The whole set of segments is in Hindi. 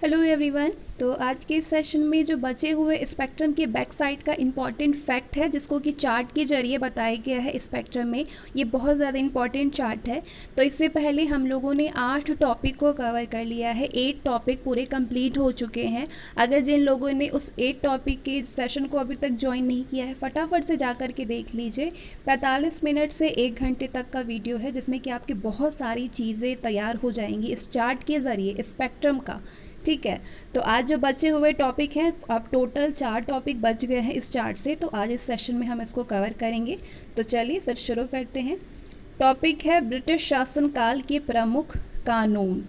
Hello everyone. तो आज के सेशन में जो बचे हुए स्पेक्ट्रम के बैक साइड का इम्पॉर्टेंट फैक्ट है जिसको कि चार्ट के जरिए बताया गया है स्पेक्ट्रम में, ये बहुत ज़्यादा इम्पॉर्टेंट चार्ट है। तो इससे पहले हम लोगों ने 8 टॉपिक को कवर कर लिया है, 8 टॉपिक पूरे कंप्लीट हो चुके हैं। अगर जिन लोगों ने उस 8 टॉपिक के सेशन को अभी तक ज्वाइन नहीं किया है, फटाफट से जा कर के देख लीजिए। 45 मिनट से 1 घंटे तक का वीडियो है जिसमें कि आपकी बहुत सारी चीज़ें तैयार हो जाएंगी इस चार्ट के ज़रिए स्पेक्ट्रम का। ठीक है, तो आज जो बचे हुए टॉपिक हैं, अब टोटल 4 टॉपिक बच गए हैं इस चार्ट से, तो आज इस सेशन में हम इसको कवर करेंगे। तो चलिए फिर शुरू करते हैं। टॉपिक है ब्रिटिश शासनकाल के प्रमुख कानून।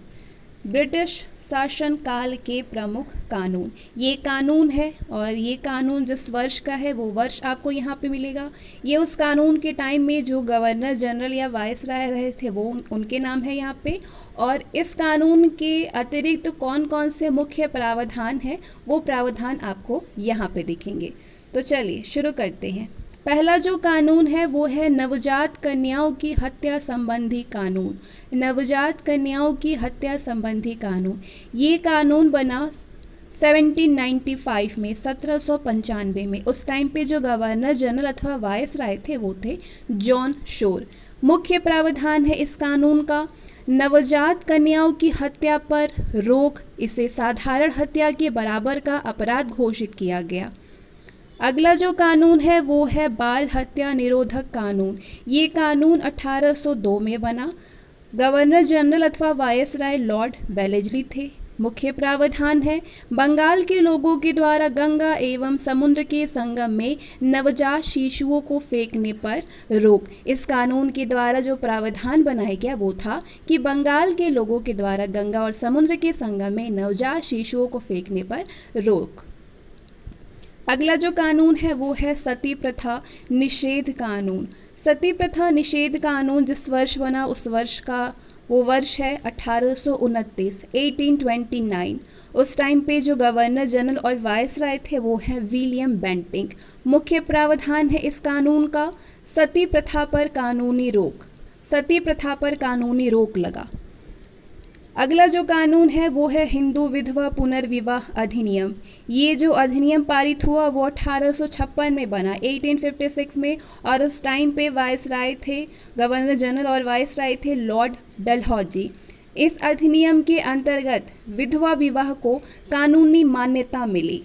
ब्रिटिश शासनकाल के प्रमुख कानून, ये कानून है और ये कानून जिस वर्ष का है वो वर्ष आपको यहाँ पे मिलेगा। ये उस कानून के टाइम में जो गवर्नर जनरल या वायसराय रहे थे वो उनके नाम है यहाँ पे। और इस कानून के अतिरिक्त कौन कौन से मुख्य प्रावधान हैं वो प्रावधान आपको यहाँ पे दिखेंगे। तो चलिए शुरू करते हैं। पहला जो कानून है वो है नवजात कन्याओं की हत्या संबंधी कानून। नवजात कन्याओं की हत्या संबंधी कानून, ये कानून बना 1795 में, 1795 में। उस टाइम पे जो गवर्नर जनरल अथवा वायसराय थे वो थे जॉन शोर। मुख्य प्रावधान है इस कानून का नवजात कन्याओं की हत्या पर रोक, इसे साधारण हत्या के बराबर का अपराध घोषित किया गया। अगला जो कानून है वो है बाल हत्या निरोधक कानून। ये कानून 1802 में बना। गवर्नर जनरल अथवा वायसराय लॉर्ड वेलेस्ली थे। मुख्य प्रावधान है बंगाल के लोगों के द्वारा गंगा एवं समुद्र के संगम में नवजात शिशुओं को फेंकने पर रोक। इस कानून के द्वारा जो प्रावधान बनाया गया वो था कि बंगाल के लोगों के द्वारा गंगा और समुद्र के संगम में नवजात शिशुओं को फेंकने पर रोक। अगला जो कानून है वो है सती प्रथा निषेध कानून। सती प्रथा निषेध कानून जिस वर्ष बना उस वर्ष का वो वर्ष है 1829, 1829। उस टाइम पे जो गवर्नर जनरल और वायसराय थे वो है विलियम बेंटिंक। मुख्य प्रावधान है इस कानून का सती प्रथा पर कानूनी रोक। सती प्रथा पर कानूनी रोक लगा। अगला जो कानून है वो है हिंदू विधवा पुनर्विवाह अधिनियम। ये जो अधिनियम पारित हुआ वो 1856 में बना, 1856 में। और उस टाइम पे वायसराय थे, गवर्नर जनरल और वायसराय थे लॉर्ड डलहौजी। इस अधिनियम के अंतर्गत विधवा विवाह को कानूनी मान्यता मिली।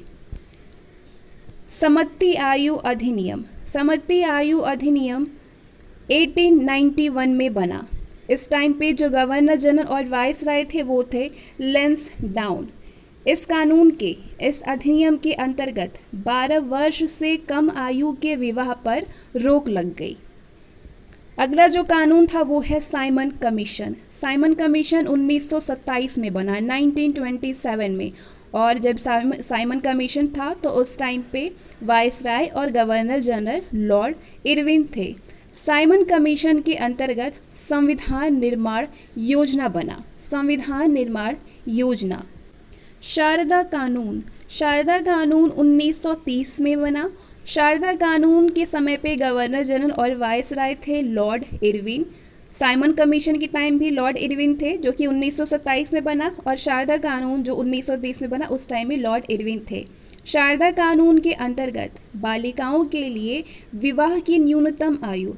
समति आयु अधिनियम। समति आयु अधिनियम 1891 में बना। इस टाइम पे जो गवर्नर जनरल और वायसराय थे वो थे लैंसडाउन। इस कानून के, इस अधिनियम के अंतर्गत 12 वर्ष से कम आयु के विवाह पर रोक लग गई। अगला जो कानून था वो है साइमन कमीशन। साइमन कमीशन 1927 में बना, 1927 में। और जब साइमन कमीशन था तो उस टाइम पे वायसराय और गवर्नर जनरल लॉर्ड इरविन थे। साइमन कमीशन के अंतर्गत संविधान निर्माण योजना बना। संविधान निर्माण योजना। शारदा कानून। शारदा कानून 1930 में बना। शारदा कानून के समय पे गवर्नर जनरल और वायसराय थे लॉर्ड इरविन। साइमन कमीशन के टाइम भी लॉर्ड इरविन थे जो कि 1927 में बना, और शारदा कानून जो 1930 में बना उस टाइम में लॉर्ड इरविन थे। शारदा कानून के अंतर्गत बालिकाओं के लिए विवाह की न्यूनतम आयु,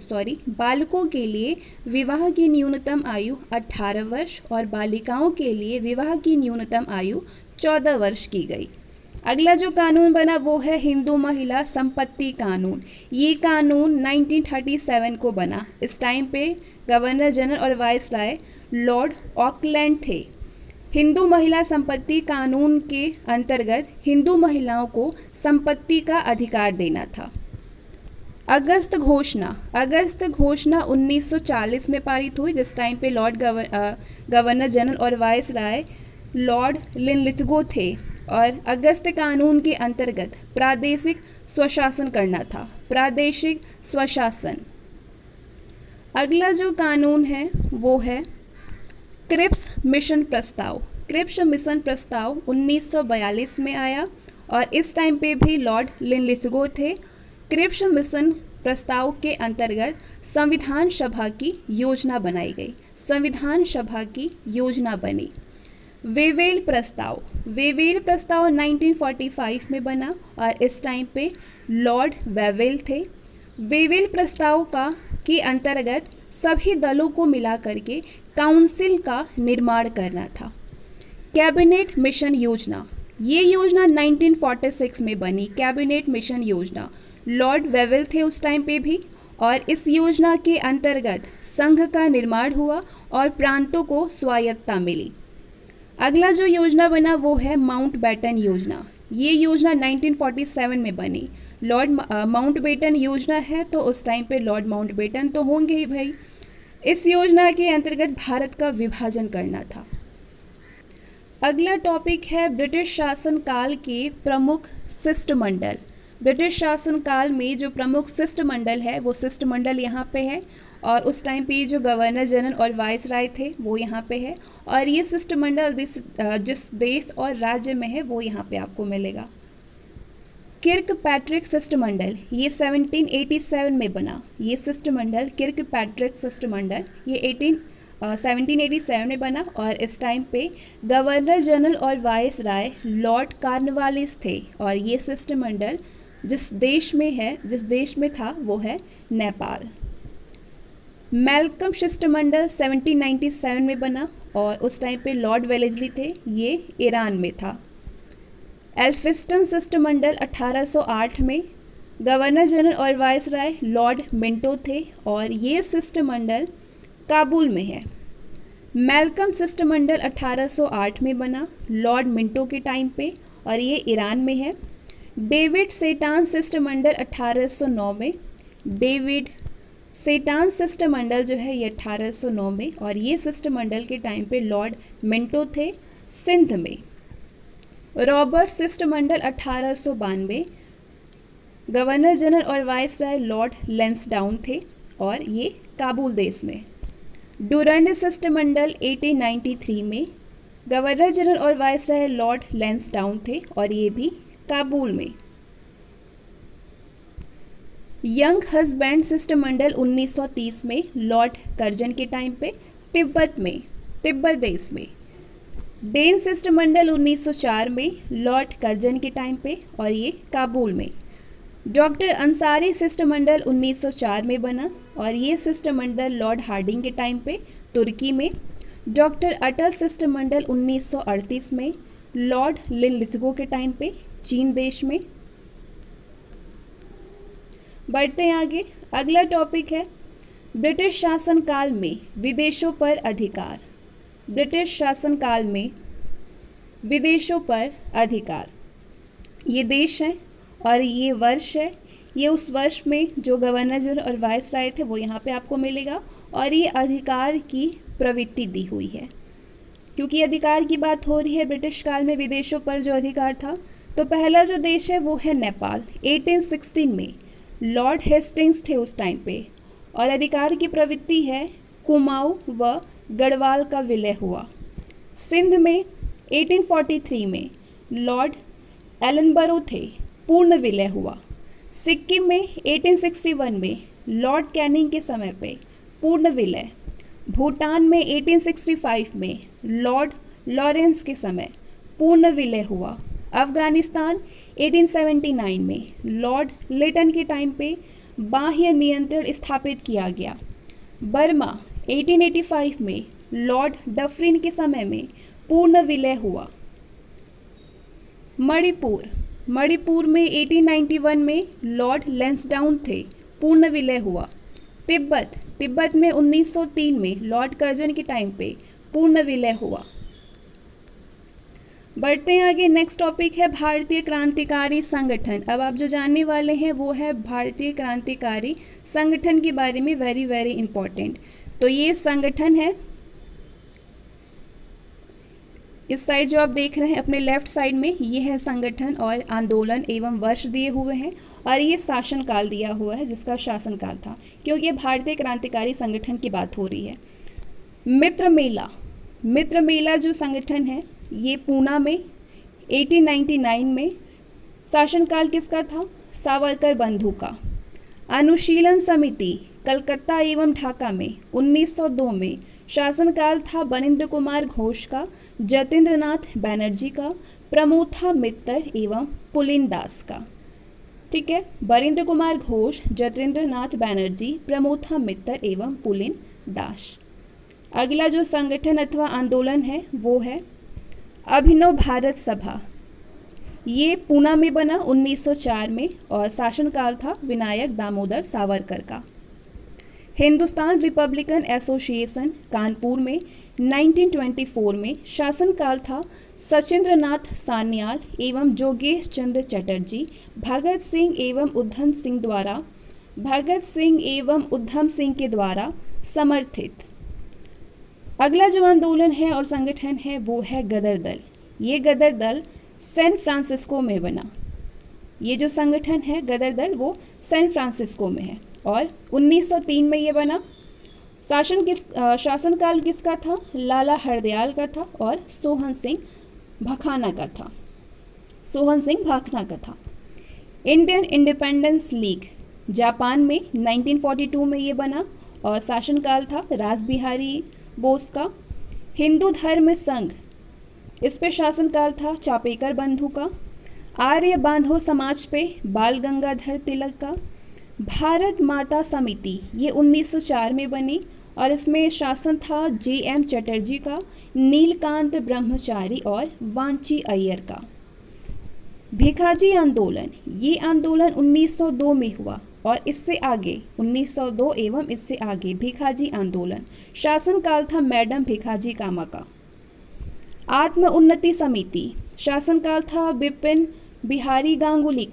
बालकों के लिए विवाह की न्यूनतम आयु 18 वर्ष और बालिकाओं के लिए विवाह की न्यूनतम आयु 14 वर्ष की गई। अगला जो कानून बना वो है हिंदू महिला संपत्ति कानून। ये कानून 1937 को बना। इस टाइम पे गवर्नर जनरल और वायसराय लॉर्ड ऑकलैंड थे। हिंदू महिला संपत्ति कानून के अंतर्गत हिंदू महिलाओं को संपत्ति का अधिकार देना था। अगस्त घोषणा। अगस्त घोषणा 1940 में पारित हुई जिस टाइम पे गवर्नर जनरल और वायसराय लॉर्ड लिनलिथगो थे। और अगस्त कानून के अंतर्गत प्रादेशिक स्वशासन करना था। प्रादेशिक स्वशासन। अगला जो कानून है वो है क्रिप्स मिशन प्रस्ताव। क्रिप्स मिशन प्रस्ताव 1942 में आया और इस टाइम पे भी लॉर्ड लिनलिथगो थे। क्रिप्स मिशन प्रस्ताव के अंतर्गत संविधान सभा की योजना बनाई गई। संविधान सभा की योजना बनी। वेवेल प्रस्ताव, वेवेल प्रस्ताव 1945 में बना और इस टाइम पे लॉर्ड वेवेल थे। वेवेल प्रस्ताव के अंतर्गत सभी दलों को मिला करके काउंसिल का निर्माण करना था। कैबिनेट मिशन योजना, ये योजना 1946 में बनी। कैबिनेट मिशन योजना, लॉर्ड वेवेल थे उस टाइम पे भी, और इस योजना के अंतर्गत संघ का निर्माण हुआ और प्रांतों को स्वायत्तता मिली। अगला जो योजना बना वो है माउंटबेटन योजना। ये योजना 1947 में बनी। लॉर्ड माउंटबेटन योजना है तो उस टाइम पे लॉर्ड माउंटबेटन तो होंगे ही भाई। इस योजना के अंतर्गत भारत का विभाजन करना था। अगला टॉपिक है ब्रिटिश शासन काल के प्रमुख शिष्टमंडल। ब्रिटिश शासन काल में जो प्रमुख शिष्टमंडल है वो शिष्टमंडल यहाँ पे है, और उस टाइम पे जो गवर्नर जनरल और वाइस राय थे वो यहाँ पे है, और ये शिष्टमंडल जिस देश और राज्य में है वो यहाँ पे आपको मिलेगा। किर्कपैट्रिक शिष्टमंडल, ये 1787 में बना। ये शिष्टमंडल किर्कपैट्रिक शिष्टमंडल ये 1787 में बना, और इस टाइम पे गवर्नर जनरल और वाइस राय लॉर्ड कॉर्नवालिस थे, और ये शिष्टमंडल जिस देश में था वो है नेपाल। मैल्कम शिष्टमंडल 1797 में बना, और उस टाइम पे लॉर्ड वेलेस्ली थे, ये ईरान में था। एल्फिस्टन शिष्टमंडल 1808 में, गवर्नर जनरल और वाइस राय लॉर्ड मिंटो थे, और ये शिष्टमंडल काबुल में है। मैल्कम शिष्टमंडल 1808 में बना लॉर्ड मिंटो के टाइम पे, और ये ईरान में है। डेविड सेटान शिष्टमंडल 1809 में, डेविड सेटान शिष्टमंडल जो है ये 1809 में, और ये शिष्टमंडल के टाइम पे लॉर्ड मिंटो थे सिंध में। रॉबर्ट शिष्टमंडल 1892, गवर्नर जनरल और वाइस राय लॉर्ड लैंसडाउन थे, और ये काबुल देश में। डुरंड शिष्टमंडल 1893 में, गवर्नर जनरल और वाइस राय लॉर्ड लैंसडाउन थे, और ये भी काबुल में। यंग हस्बैंड शिष्टमंडल 1930 में, लॉर्ड कर्जन के टाइम पे तिब्बत देश में। डेन शिष्टमंडल 1904 में, लॉर्ड कर्जन के टाइम पे, और ये काबुल में। डॉक्टर अंसारी शिष्टमंडल 1904 में बना, और ये शिष्टमंडल लॉर्ड हार्डिंग के टाइम पे तुर्की में। डॉक्टर अटल शिष्टमंडल 1938 में, लॉर्ड लिनलिथगो के टाइम पे चीन देश में। बढ़ते हैं आगे। अगला टॉपिक है ब्रिटिश शासन काल में विदेशों पर अधिकार। ब्रिटिश शासन काल में विदेशों पर अधिकार, ये देश है और ये वर्ष है। ये उस वर्ष में जो गवर्नर जनरल और वाइस राय थे वो यहाँ पे आपको मिलेगा, और ये अधिकार की प्रवृत्ति दी हुई है। क्योंकि अधिकार की बात हो रही है ब्रिटिश काल में विदेशों पर जो अधिकार था, तो पहला जो देश है वो है नेपाल। 1816 में लॉर्ड हेस्टिंग्स थे उस टाइम पे, और अधिकार की प्रवृत्ति है कुमाऊं व गढ़वाल का विलय हुआ। सिंध में 1843 में लॉर्ड एलनबरो थे, पूर्ण विलय हुआ। सिक्किम में 1861 में लॉर्ड कैनिंग के समय पे पूर्ण विलय। भूटान में 1865 में लॉर्ड लॉरेंस के समय पूर्ण विलय हुआ। अफगानिस्तान 1879 में लॉर्ड लिटन के टाइम पे बाह्य नियंत्रण स्थापित किया गया। बर्मा 1885 में लॉर्ड डफरिन के समय में पूर्ण विलय हुआ। मणिपुर में 1891 में लॉर्ड लैंसडाउन थे, पूर्ण विलय हुआ। तिब्बत में 1903 में लॉर्ड कर्जन के टाइम पे पूर्ण विलय हुआ। बढ़ते हैं आगे। नेक्स्ट टॉपिक है भारतीय क्रांतिकारी संगठन। अब आप जो जानने वाले हैं वो है भारतीय क्रांतिकारी संगठन के बारे में, वेरी वेरी इंपॉर्टेंट। तो ये संगठन है, इस साइड जो आप देख रहे हैं अपने लेफ्ट साइड में, ये है संगठन और आंदोलन एवं वर्ष दिए हुए हैं, और ये शासन काल दिया हुआ है जिसका शासन काल था, क्योंकि ये भारतीय क्रांतिकारी संगठन की बात हो रही है। मित्र मेला जो संगठन है ये पूना में 1899 में। शासनकाल किसका था? सावरकर बंधु का। अनुशीलन समिति कलकत्ता एवं ढाका में 1902 में शासनकाल था बरिंद्र कुमार घोष का, जतेंद्र नाथ बैनर्जी का, प्रमोथा मित्तर एवं पुलिन दास का। ठीक है, बरिंद्र कुमार घोष, जतेंद्र नाथ बैनर्जी, प्रमोथा मित्तर एवं पुलिन दास। अगला जो संगठन अथवा आंदोलन है वो है अभिनव भारत सभा। ये पूना में बना 1904 में और शासनकाल था विनायक दामोदर सावरकर का। हिंदुस्तान रिपब्लिकन एसोसिएशन कानपुर में 1924 में, शासनकाल था सचिंद्र नाथ सान्याल एवं जोगेश चंद्र चटर्जी, भगत सिंह एवं उधम सिंह के द्वारा समर्थित। अगला जो आंदोलन है और संगठन है वो है गदर दल। ये गदर दल सैन फ्रांसिस्को में बना। ये जो संगठन है गदर दल वो सैन फ्रांसिस्को में है और 1903 में ये बना। शासनकाल किसका था? लाला हरदयाल का था और सोहन सिंह भाखना का था। इंडियन इंडिपेंडेंस लीग जापान में 1942 में ये बना और शासनकाल था रासबिहारी बोस का। हिंदू धर्म संघ, इस पे शासनकाल था चापेकर बंधु का। आर्य बांधव समाज पे बाल गंगाधर तिलक का। भारत माता समिति ये 1904 में बनी और इसमें शासन था JM चटर्जी का, नीलकांत ब्रह्मचारी और वांची अय्यर का। भिखाजी आंदोलन, ये आंदोलन 1902 में हुआ और इससे आगे 1902 एवं इससे आगे भिखाजी आंदोलन, शासनकाल था मैडम भिखाजी कामा का। आत्म उन्नति समिति, शासनकाल था विपिन बिहारी गांगुली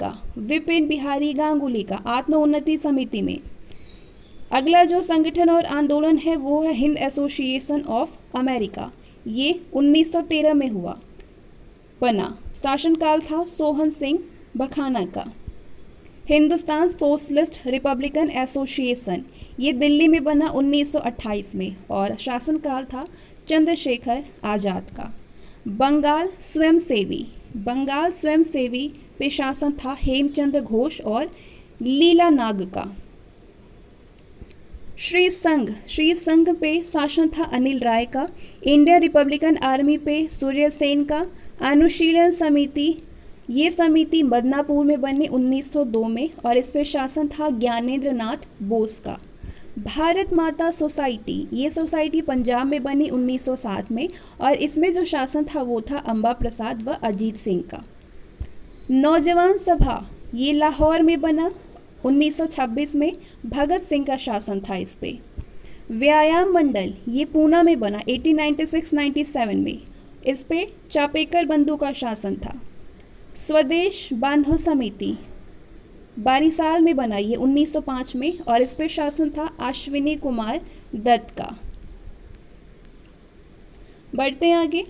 का आत्म उन्नति समिति में। अगला जो संगठन और आंदोलन है वो है हिंद एसोसिएशन ऑफ अमेरिका। ये 1913 में बना। शासनकाल था सोहन सिंह भाखना का। हिंदुस्तान सोशलिस्ट रिपब्लिकन एसोसिएशन, ये दिल्ली में बना 1928 में और शासनकाल था चंद्रशेखर आज़ाद का। बंगाल स्वयंसेवी पे शासन था हेमचंद्र घोष और लीला नाग का। श्री संघ पे शासन था अनिल राय का। इंडियन रिपब्लिकन आर्मी पे सूर्य सेन का। अनुशीलन समिति, ये समिति बदनापुर में बनी 1902 में और इस पे शासन था ज्ञानेंद्र नाथ बोस का। भारत माता सोसाइटी, ये सोसाइटी पंजाब में बनी 1907 में और इसमें जो शासन था वो था अंबा प्रसाद व अजीत सिंह का। नौजवान सभा, ये लाहौर में बना 1926 में, भगत सिंह का शासन था इस पे। व्यायाम मंडल, ये पूना में बना 1896-97 में, इस पे चापेकर बंधु का शासन था। स्वदेश बांधव समिति बारिसाल में बना, ये 1905 में और इस पे शासन था अश्विनी कुमार दत्त का। बढ़ते हैं आगे।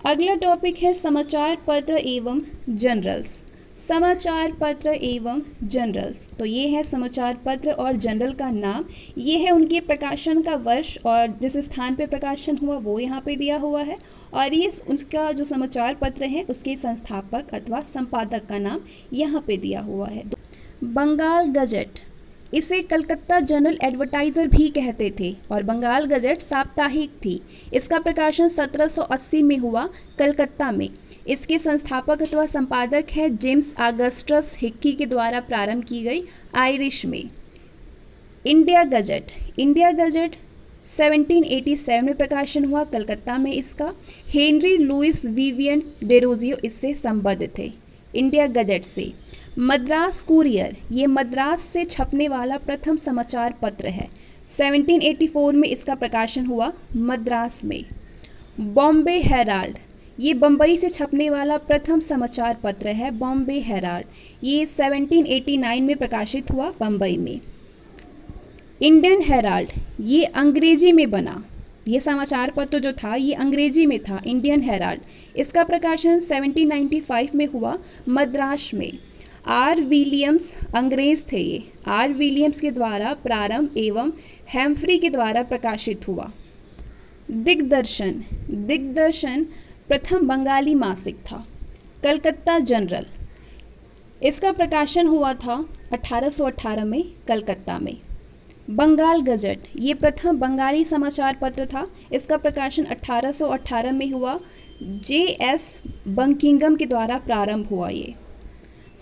अगला टॉपिक है समाचार पत्र एवं जनरल्स। तो ये है समाचार पत्र और जनरल का नाम। ये है उनके प्रकाशन का वर्ष और जिस स्थान पे प्रकाशन हुआ वो यहाँ पे दिया हुआ है और ये उसका जो समाचार पत्र है उसके संस्थापक अथवा संपादक का नाम यहाँ पे दिया हुआ है। बंगाल गजट, इसे कलकत्ता जनरल एडवर्टाइज़र भी कहते थे और बंगाल गजट साप्ताहिक थी। इसका प्रकाशन 1780 में हुआ कलकत्ता में। इसके संस्थापक अथवा संपादक है जेम्स ऑगस्टस हिक्की के द्वारा प्रारंभ की गई आयरिश में। इंडिया गजट 1787 में प्रकाशन हुआ कलकत्ता में इसका। हेनरी लुइस विवियन डेरोजियो इससे संबद्ध थे इंडिया गजट से। मद्रास कुरियर, ये मद्रास से छपने वाला प्रथम समाचार पत्र है। 1784 में इसका प्रकाशन हुआ मद्रास में। बॉम्बे हेराल्ड, ये बम्बई से छपने वाला प्रथम समाचार पत्र है बॉम्बे हेराल्ड। ये 1789 में प्रकाशित हुआ बम्बई में। इंडियन हेराल्ड, ये अंग्रेजी में बना। ये समाचार पत्र जो था ये अंग्रेजी में था, इंडियन हेराल्ड। इसका प्रकाशन 1795 में हुआ मद्रास में। आर विलियम्स अंग्रेज थे ये। आर विलियम्स के द्वारा प्रारंभ एवं हेम्फ्री के द्वारा प्रकाशित हुआ। दिग्दर्शन प्रथम बंगाली मासिक था। कलकत्ता जनरल, इसका प्रकाशन हुआ था 1818 में कलकत्ता में। बंगाल गजट ये प्रथम बंगाली समाचार पत्र था। इसका प्रकाशन 1818 में हुआ। J.S. बंकिंगम के द्वारा प्रारंभ हुआ ये।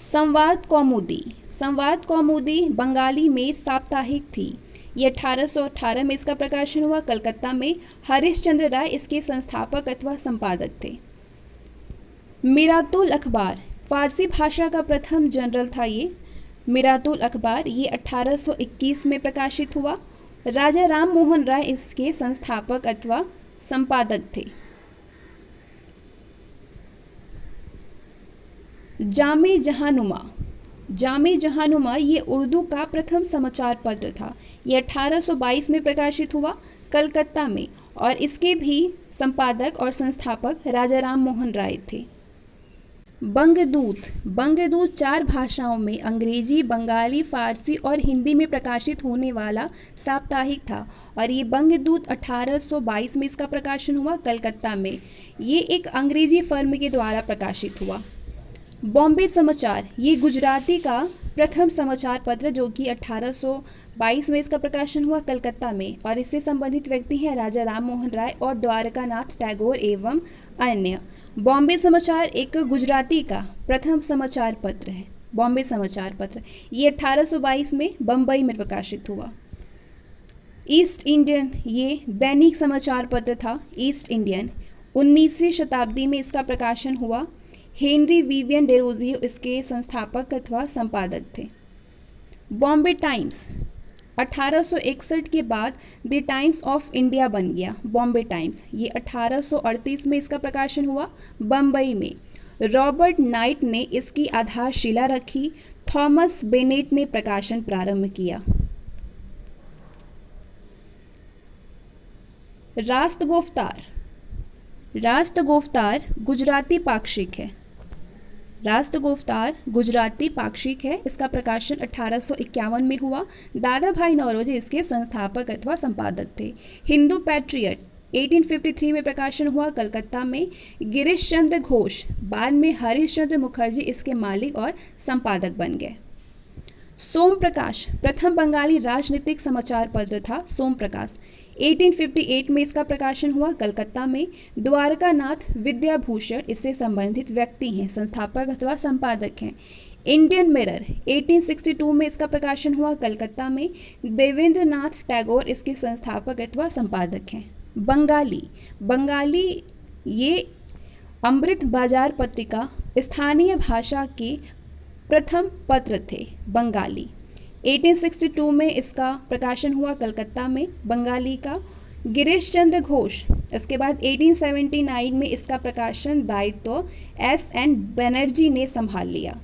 संवाद कौमुदी, संवाद कौमुदी बंगाली में साप्ताहिक थी। ये 1818 में इसका प्रकाशन हुआ। कलकत्ता में हरिश्चंद्र राय इसके संस्थापक अथवा संपादक थे। मिरातुल अखबार फारसी भाषा का प्रथम जर्नल था ये। मिरातुल अखबार ये 1821 में प्रकाशित हुआ। राजा राम मोहन राय इसके संस्थापक अथवा संपादक थे। जामे जहानुमा, जामे जहानुमा ये उर्दू का प्रथम समाचार पत्र था। ये 1822 में प्रकाशित हुआ कलकत्ता में, और इसके भी संपादक और संस्थापक राजा राम मोहन राय थे। बंगदूत, बंगदूत 4 भाषाओं में अंग्रेजी, बंगाली, फारसी और हिंदी में प्रकाशित होने वाला साप्ताहिक था, और ये बंगदूत 1822 में इसका प्रकाशन हुआ कलकत्ता में। ये एक अंग्रेजी फर्म के द्वारा प्रकाशित हुआ। बॉम्बे समाचार ये गुजराती का प्रथम समाचार पत्र जो कि 1822 में इसका प्रकाशन हुआ कलकत्ता में, और इससे संबंधित व्यक्ति हैं राजा राम मोहन राय और द्वारकानाथ टैगोर एवं अन्य। बॉम्बे समाचार एक गुजराती का प्रथम समाचार पत्र है। बॉम्बे समाचार पत्र ये 1822 में बम्बई में प्रकाशित हुआ। ईस्ट इंडियन ये दैनिक समाचार पत्र था। ईस्ट इंडियन 19वीं शताब्दी में इसका प्रकाशन हुआ। हेनरी विवियन डेरोजियो इसके संस्थापक अथवा संपादक थे। बॉम्बे टाइम्स 1861 के बाद द टाइम्स ऑफ इंडिया बन गया। बॉम्बे टाइम्स ये 1838 में इसका प्रकाशन हुआ बम्बई में। रॉबर्ट नाइट ने इसकी आधारशिला रखी। थॉमस बेनेट ने प्रकाशन प्रारंभ किया। रास्तगोफ्तार, रास्तगोफ्तार गुजराती पाक्षिक है। रास्तगोफ्तार गुजराती पाक्षिक है। इसका प्रकाशन 1851 में हुआ। दादा भाई नौरोजी इसके संस्थापक अथवा संपादक थे। हिंदू पैट्रियट 1853 में प्रकाशन हुआ कलकत्ता में। गिरीश चंद्र घोष बाद में हरीश चंद्र मुखर्जी इसके मालिक और संपादक बन गए। सोम प्रकाश प्रथम बंगाली राजनीतिक समाचार पत्र था। सोम प्रकाश 1858 में इसका प्रकाशन हुआ कलकत्ता में। द्वारकानाथ विद्याभूषण इससे संबंधित व्यक्ति हैं, संस्थापक अथवा संपादक हैं। इंडियन मिरर 1862 में इसका प्रकाशन हुआ कलकत्ता में। देवेंद्र नाथ टैगोर इसके संस्थापक अथवा संपादक हैं। बंगाली, बंगाली ये अमृत बाजार पत्रिका स्थानीय भाषा के प्रथम पत्र थे। बंगाली 1862 में इसका प्रकाशन हुआ कलकत्ता में बंगाली का। गिरीश चंद्र घोष इसके बाद 1879 में इसका प्रकाशन दायित्व S.N. बनर्जी ने संभाल लिया।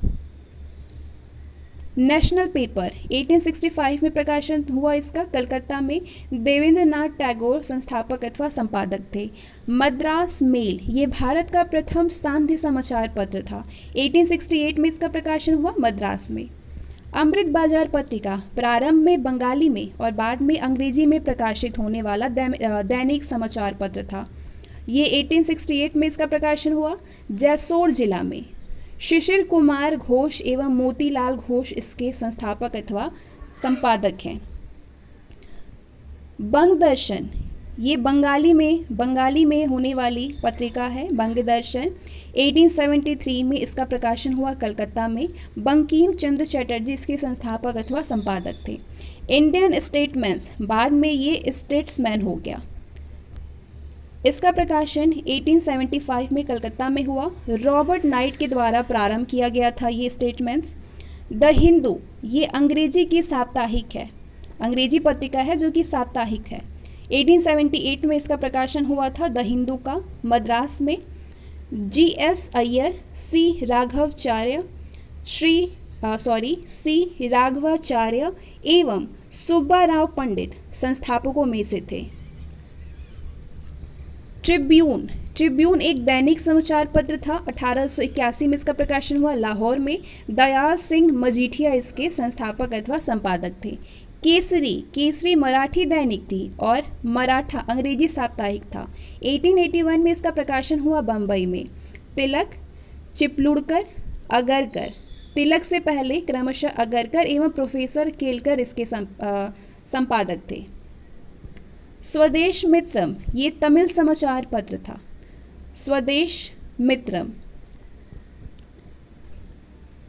नेशनल पेपर 1865 में प्रकाशन हुआ इसका कलकत्ता में। देवेंद्र नाथ टैगोर संस्थापक अथवा संपादक थे। मद्रास मेल ये भारत का प्रथम सांध्य समाचार पत्र था। 1868 में इसका प्रकाशन हुआ मद्रास में। अमृत बाजार पत्रिका प्रारंभ में बंगाली में और बाद में अंग्रेजी में प्रकाशित होने वाला दैनिक समाचार पत्र था। ये 1868 में इसका प्रकाशन हुआ। जैसोर जिला में शिशिर कुमार घोष एवं मोतीलाल घोष इसके संस्थापक अथवा संपादक हैं। बंग दर्शन ये बंगाली में होने वाली पत्रिका है। बंग दर्शन 1873 में इसका प्रकाशन हुआ कलकत्ता में। बंकिम चंद्र चटर्जी इसके संस्थापक अथवा संपादक थे। इंडियन स्टेटमेंस बाद में ये स्टेट्समैन हो गया। इसका प्रकाशन 1875 में कलकत्ता में हुआ। रॉबर्ट नाइट के द्वारा प्रारंभ किया गया था ये स्टेटमेंट्स। द हिंदू ये अंग्रेजी की साप्ताहिक है, अंग्रेजी पत्रिका है जो कि साप्ताहिक है। 1878 में इसका प्रकाशन हुआ था द हिंदू का मद्रास में। G.S. अय्यर, सी राघवाचार्य एवं सुब्बाराव पंडित संस्थापकों में से थे। ट्रिब्यून एक दैनिक समाचार पत्र था। 1881 में इसका प्रकाशन हुआ लाहौर में। दयाल सिंह मजीठिया इसके संस्थापक अथवा संपादक थे। केसरी मराठी दैनिक थी और मराठा अंग्रेजी साप्ताहिक था। 1881 में इसका प्रकाशन हुआ बम्बई में। तिलक, चिपलुड़कर, अगरकर, तिलक से पहले क्रमशः अगरकर एवं प्रोफेसर केलकर इसके संपादक थे। स्वदेश मित्रम ये तमिल समाचार पत्र था। स्वदेश मित्रम।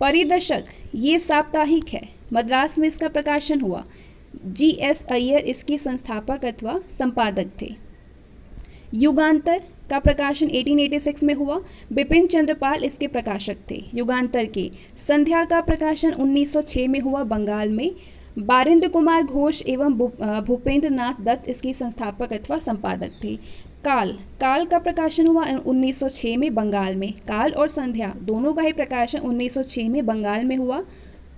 परिदर्शक ये साप्ताहिक है, मद्रास में इसका प्रकाशन हुआ। GS अय्यर इसके संस्थापक अथवा संपादक थे। युगांतर का प्रकाशन 1886 में हुआ। बिपिन चंद्रपाल इसके प्रकाशक थे युगांतर के। संध्या का प्रकाशन 1906 में हुआ बंगाल में। बारेंद्र कुमार घोष एवं भूपेंद्र नाथ दत्त इसके संस्थापक अथवा संपादक थे। काल का प्रकाशन हुआ 1906 में बंगाल में। काल और संध्या दोनों का ही प्रकाशन 1906 में बंगाल में हुआ।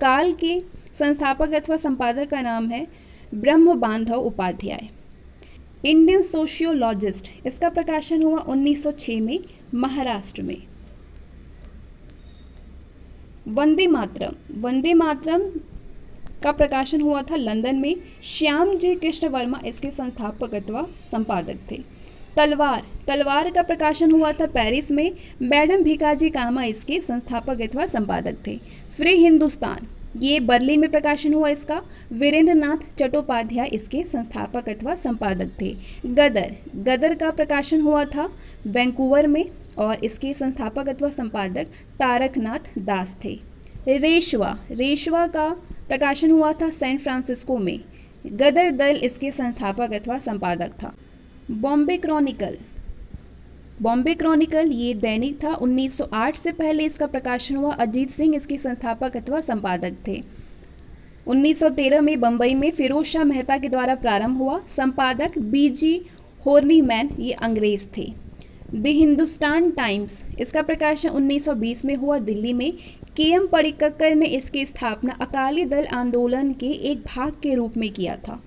काल के संस्थापक अथवा संपादक का नाम है ब्रह्म बांधव उपाध्याय। इंडियन सोशियोलॉजिस्ट इसका प्रकाशन हुआ 1906 में महाराष्ट्र में। वंदे मातरम का प्रकाशन हुआ था लंदन में। श्याम जी कृष्ण वर्मा इसके संस्थापक अथवा संपादक थे। तलवार का प्रकाशन हुआ था पेरिस में। मैडम भिकाजी कामा इसके संस्थापक अथवा संपादक थे। फ्री हिंदुस्तान ये बर्लिन में प्रकाशन हुआ इसका। वीरेंद्र नाथ चट्टोपाध्याय इसके संस्थापक अथवा संपादक थे। गदर का प्रकाशन हुआ था वैंकूवर में और इसके संस्थापक अथवा संपादक तारकनाथ दास थे। रेशवा का प्रकाशन हुआ था सैन फ्रांसिस्को में। गदर दल इसके संस्थापक अथवा संपादक था। बॉम्बे क्रॉनिकल ये दैनिक था। 1908 से पहले इसका प्रकाशन हुआ। अजीत सिंह इसके संस्थापक अथवा संपादक थे। 1913 में बंबई में फिरोज शाह मेहता के द्वारा प्रारंभ हुआ। संपादक BG होर्नीमैन ये अंग्रेज थे। द हिंदुस्तान टाइम्स इसका प्रकाशन 1920 में हुआ दिल्ली में। KM पडिक्कर ने इसकी स्थापना अकाली दल आंदोलन के एक भाग के रूप में किया था।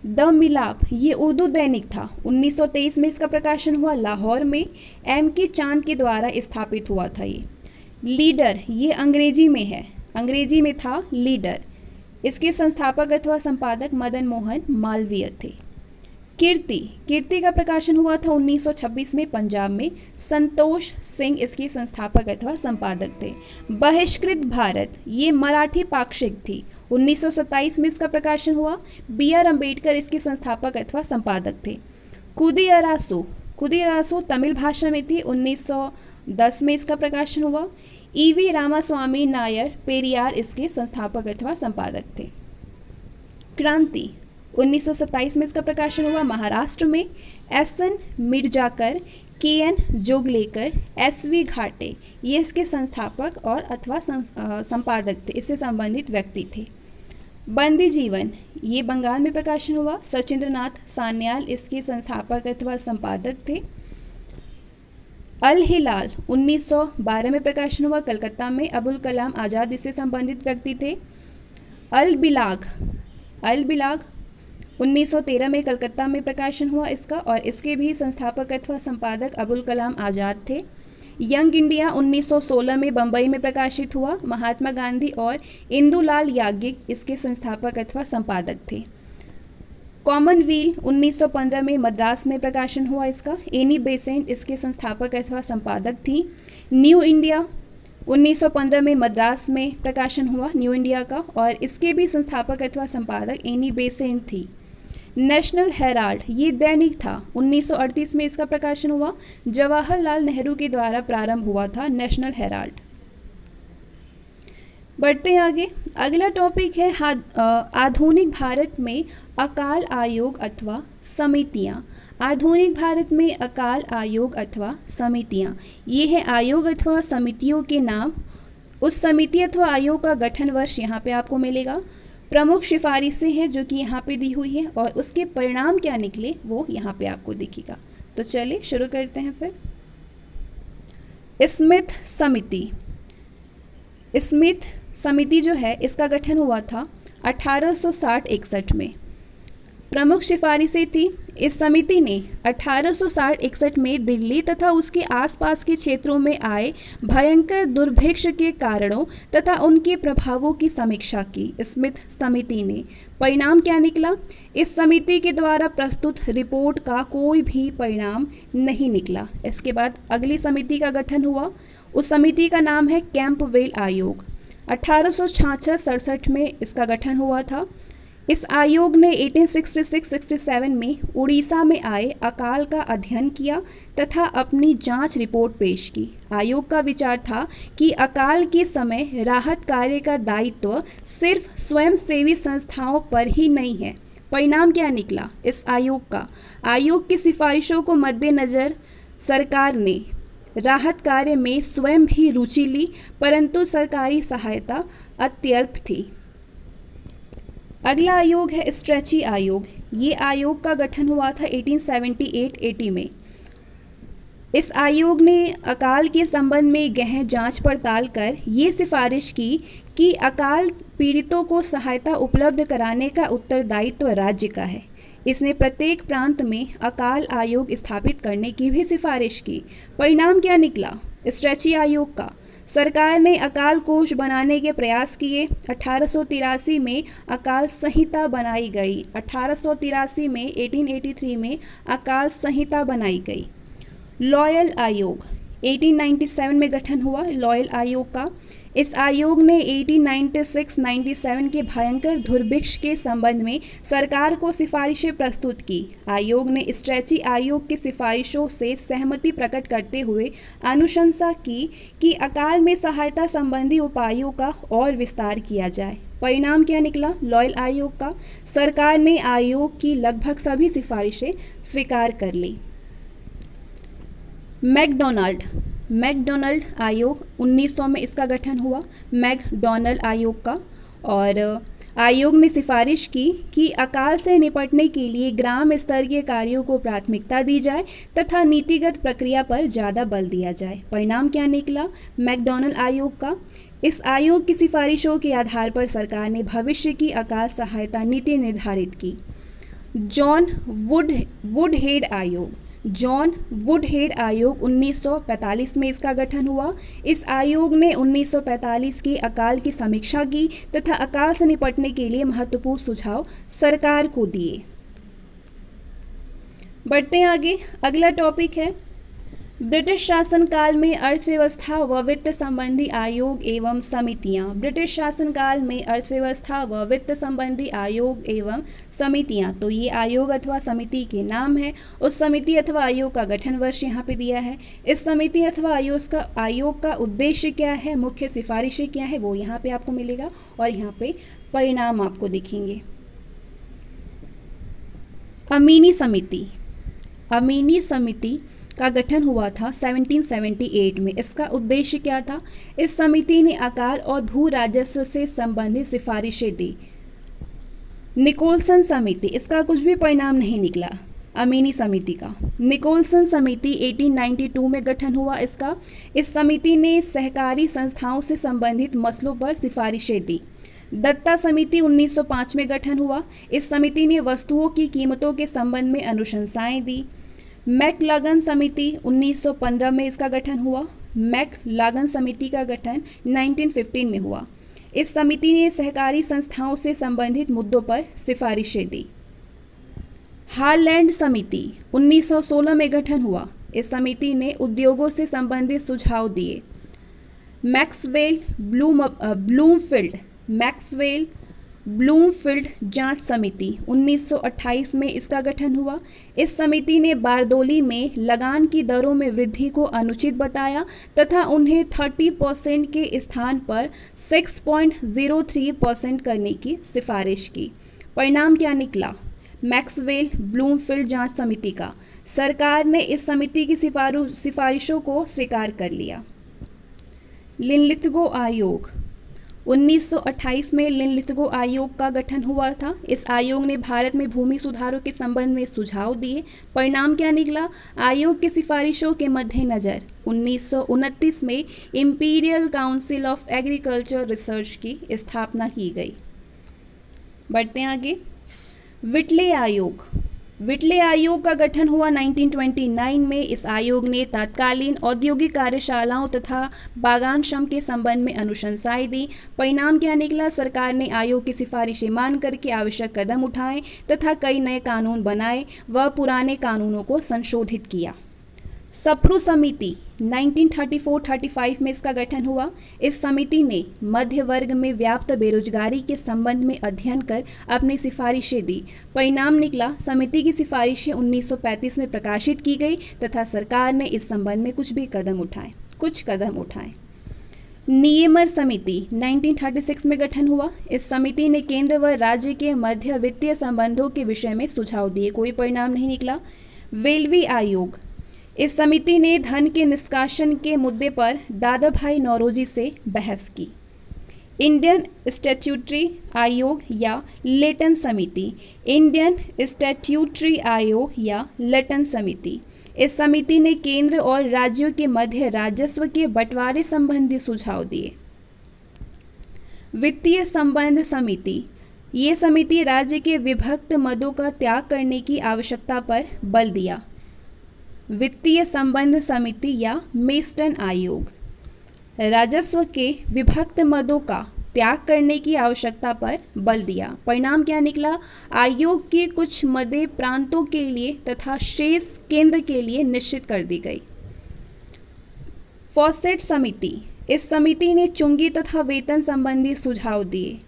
द मिलाप ये उर्दू दैनिक था। 1923 में इसका प्रकाशन हुआ लाहौर में। MK चांद के द्वारा स्थापित हुआ था ये। लीडर ये अंग्रेजी में है, अंग्रेजी में था लीडर। इसके संस्थापक अथवा संपादक मदन मोहन मालवीय थे। कीर्ति का प्रकाशन हुआ था 1926 में पंजाब में। संतोष सिंह इसके संस्थापक अथवा संपादक थे। बहिष्कृत भारत ये मराठी पाक्षिक थी। 1927 में इसका प्रकाशन हुआ। BR अम्बेडकर इसके संस्थापक अथवा संपादक थे। कुदियरासु तमिल भाषा में थी। 1910 में इसका प्रकाशन हुआ। EV रामास्वामी नायर पेरियार इसके संस्थापक अथवा संपादक थे। क्रांति 1927 में इसका प्रकाशन हुआ महाराष्ट्र में। SN मिर्जाकर, KN जोगलेकर, SV घाटे ये इसके संस्थापक और अथवा संपादक थे, इससे संबंधित व्यक्ति थे। बंदी जीवन ये बंगाल में प्रकाशन हुआ। सचिंद्रनाथ सान्याल इसके संस्थापक अथवा संपादक थे। अल हिलाल 1912 में प्रकाशन हुआ कलकत्ता में। अबुल कलाम आज़ाद इससे संबंधित व्यक्ति थे। अल बिलाग 1913 में कलकत्ता में प्रकाशन हुआ इसका और इसके भी संस्थापक अथवा संपादक अबुल कलाम आज़ाद थे। यंग इंडिया 1916 में बंबई में प्रकाशित हुआ। महात्मा गांधी और इंदुलाल याज्ञिक इसके संस्थापक अथवा संपादक थे। कॉमनवेल्थ 1915 में मद्रास में प्रकाशन हुआ इसका। एनी बेसेंट इसके संस्थापक अथवा संपादक थी। न्यू इंडिया 1915 में मद्रास में प्रकाशन हुआ न्यू इंडिया का और इसके भी संस्थापक अथवा संपादक एनी बेसेंट थी। नेशनल हेराल्ड ये दैनिक था। 1938 में इसका प्रकाशन हुआ। जवाहरलाल नेहरू के द्वारा प्रारंभ हुआ था नेशनल हेराल्ड। बढ़ते हैं आगे। अगला टॉपिक है आधुनिक भारत में अकाल आयोग अथवा समितियां। आधुनिक भारत में अकाल आयोग अथवा समितियां ये है आयोग अथवा समितियों के नाम। उस समिति अथवा आयोग का गठन वर्ष यहाँ पे आपको मिलेगा। प्रमुख सिफारिशें हैं जो कि यहाँ पे दी हुई है और उसके परिणाम क्या निकले वो यहाँ पे आपको दिखेगा। तो चलिए शुरू करते हैं फिर। स्मिथ समिति जो है इसका गठन हुआ था 1860-61 में। प्रमुख सिफारिशें थी। इस समिति ने 1860-61 में दिल्ली तथा उसके आसपास के क्षेत्रों में आए भयंकर दुर्भिक्ष के कारणों तथा उनके प्रभावों की समीक्षा की। स्मिथ समिति ने परिणाम क्या निकला? इस समिति के द्वारा प्रस्तुत रिपोर्ट का कोई भी परिणाम नहीं निकला। इसके बाद अगली समिति का गठन हुआ। उस समिति का नाम है कैंपवेल आयोग। 1866-67 में इसका गठन हुआ था। इस आयोग ने 1866-67 में उड़ीसा में आए अकाल का अध्ययन किया तथा अपनी जांच रिपोर्ट पेश की। आयोग का विचार था कि अकाल के समय राहत कार्य का दायित्व सिर्फ स्वयंसेवी संस्थाओं पर ही नहीं है। परिणाम क्या निकला इस आयोग का? आयोग की सिफारिशों को मद्देनजर सरकार ने राहत कार्य में स्वयं भी रुचि ली, परंतु सरकारी सहायता अत्यल्प थी। अगला आयोग है स्ट्रेची आयोग। ये आयोग का गठन हुआ था 1878-80 में। इस आयोग ने अकाल के संबंध में गहन जांच पड़ताल कर ये सिफारिश की कि अकाल पीड़ितों को सहायता उपलब्ध कराने का उत्तरदायित्व राज्य का है। इसने प्रत्येक प्रांत में अकाल आयोग स्थापित करने की भी सिफारिश की। परिणाम क्या निकला स्ट्रेची आयोग का? सरकार ने अकाल कोष बनाने के प्रयास किए। 1883 में अकाल संहिता बनाई गई। 1883 में 1883 में अकाल संहिता बनाई गई। लॉयल आयोग 1897 में गठन हुआ लॉयल आयोग का। इस आयोग ने 1896-97 के भयंकर दुर्भिक्ष के संबंध में सरकार को सिफारिशें प्रस्तुत की। आयोग ने स्ट्रेची आयोग की सिफारिशों से सहमति प्रकट करते हुए अनुशंसा की कि अकाल में सहायता संबंधी उपायों का और विस्तार किया जाए। परिणाम क्या निकला लॉयल आयोग का? सरकार ने आयोग की लगभग सभी सिफारिशें स्वीकार कर ली। मैकडोनाल्ड आयोग 1900 में इसका गठन हुआ। मैकडोनाल्ड आयोग का, और आयोग ने सिफारिश की कि अकाल से निपटने के लिए ग्राम स्तर के कार्यों को प्राथमिकता दी जाए तथा नीतिगत प्रक्रिया पर ज़्यादा बल दिया जाए। परिणाम क्या निकला मैकडोनाल्ड आयोग का? इस आयोग की सिफारिशों के आधार पर सरकार ने भविष्य की अकाल सहायता नीति निर्धारित की। जॉन वुडहेड आयोग 1945 में इसका गठन हुआ। इस आयोग ने 1945 की अकाल की समीक्षा की तथा अकाल से निपटने के लिए महत्वपूर्ण सुझाव सरकार को दिए। बढ़ते हैं आगे। अगला टॉपिक है ब्रिटिश शासनकाल में अर्थव्यवस्था व वित्त संबंधी आयोग एवं समितियां। ब्रिटिश शासनकाल में अर्थव्यवस्था व वित्त संबंधी आयोग एवं समितियां, तो ये आयोग अथवा समिति के नाम है। उस समिति अथवा आयोग का गठन वर्ष यहाँ पे दिया है। इस समिति अथवा आयोग का उद्देश्य क्या है, मुख्य सिफारिशें क्या है, वो यहाँ पे आपको मिलेगा और यहाँ पे परिणाम आपको दिखेंगे। अमीनी समिति का गठन हुआ था 1778 में। इसका उद्देश्य क्या था? इस समिति ने अकाल और भू राजस्व से संबंधित सिफारिशें दी। निकोलसन समिति, इसका कुछ भी परिणाम नहीं निकला अमीनी समिति का। निकोलसन समिति 1892 में गठन हुआ इसका। इस समिति ने सहकारी संस्थाओं से संबंधित मसलों पर सिफारिशें दी। दत्ता समिति 1905 में गठन हुआ। इस समिति ने वस्तुओं की कीमतों के संबंध में अनुशंसाएं दी। मैकलागन समिति 1915 में इसका गठन हुआ। मैकलागन समिति का गठन 1915 में हुआ। इस समिति ने सहकारी संस्थाओं से संबंधित मुद्दों पर सिफारिशें दी। हारलैंड समिति 1916 में गठन हुआ। इस समिति ने उद्योगों से संबंधित सुझाव दिए। मैक्सवेल ब्लूमफील्ड जांच समिति 1928 में इसका गठन हुआ। इस समिति ने बारदोली में लगान की दरों में वृद्धि को अनुचित बताया तथा उन्हें 30% के स्थान पर 6.03% करने की सिफारिश की। परिणाम क्या निकला मैक्सवेल ब्लूमफील्ड जांच समिति का? सरकार ने इस समिति की सिफारिशों को स्वीकार कर लिया। लिनलिथगो आयोग 1928 में लिनलिथगो आयोग का गठन हुआ था। इस आयोग ने भारत में भूमि सुधारों के संबंध में सुझाव दिए। परिणाम क्या निकला? आयोग की सिफारिशों के मद्देनजर 1929 में imperial council of agriculture research की स्थापना की गई। बढ़ते हैं आगे। विटले आयोग का गठन हुआ 1929 में। इस आयोग ने तत्कालीन औद्योगिक कार्यशालाओं तथा बागान श्रम के संबंध में अनुशंसाएं दी। परिणाम क्या निकला? सरकार ने आयोग की सिफारिशें मान करके आवश्यक कदम उठाए तथा कई नए कानून बनाए व पुराने कानूनों को संशोधित किया। सप्रू समिति 1934-35 में इसका गठन हुआ। इस समिति ने मध्य वर्ग में व्याप्त बेरोजगारी के संबंध में अध्ययन कर अपनी सिफारिशें दी। परिणाम निकला, समिति की सिफारिशें 1935 में प्रकाशित की गई तथा सरकार ने इस संबंध में कुछ कदम उठाए। नियमर समिति 1936 में गठन हुआ। इस समिति ने केंद्र व राज्य के मध्य वित्तीय संबंधों के विषय में सुझाव दिए, कोई परिणाम नहीं निकला। वेलवी आयोग, इस समिति ने धन के निष्कासन के मुद्दे पर दादा भाई नौरोजी से बहस की। इंडियन स्टैट्यूटरी आयोग या लेटन समिति, इंडियन स्टैट्यूटरी आयोग या लेटन समिति, इस समिति ने केंद्र और राज्यों के मध्य राजस्व के बंटवारे संबंधी सुझाव दिए। वित्तीय संबंध समिति, ये समिति राज्य के विभक्त मदों का त्याग करने की आवश्यकता पर बल दिया। वित्तीय संबंध समिति या मेस्टन आयोग, राजस्व के विभक्त मदों का त्याग करने की आवश्यकता पर बल दिया। परिणाम क्या निकला? आयोग के कुछ मदें प्रांतों के लिए तथा शेष केंद्र के लिए निश्चित कर दी गई। फॉसेट समिति, इस समिति ने चुंगी तथा वेतन संबंधी सुझाव दिए।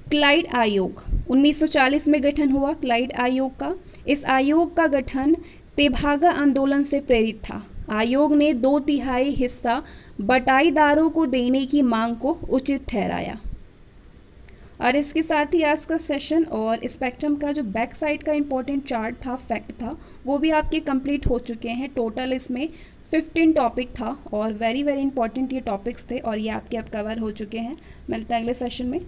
क्लाइड आयोग 1940 में गठन हुआ। क्लाइड आयोग का, इस आयोग का गठन तेभागा आंदोलन से प्रेरित था। आयोग ने 2/3 हिस्सा बटाईदारों को देने की मांग को उचित ठहराया। और इसके साथ ही आज का सेशन और स्पेक्ट्रम का जो बैक साइड का इंपॉर्टेंट चार्ट था, फैक्ट था, वो भी आपके कंप्लीट हो चुके हैं। टोटल इसमें 15 टॉपिक था और वेरी इंपॉर्टेंट ये टॉपिक्स थे और ये आपके अब कवर हो चुके हैं। मिलते हैं अगले सेशन में।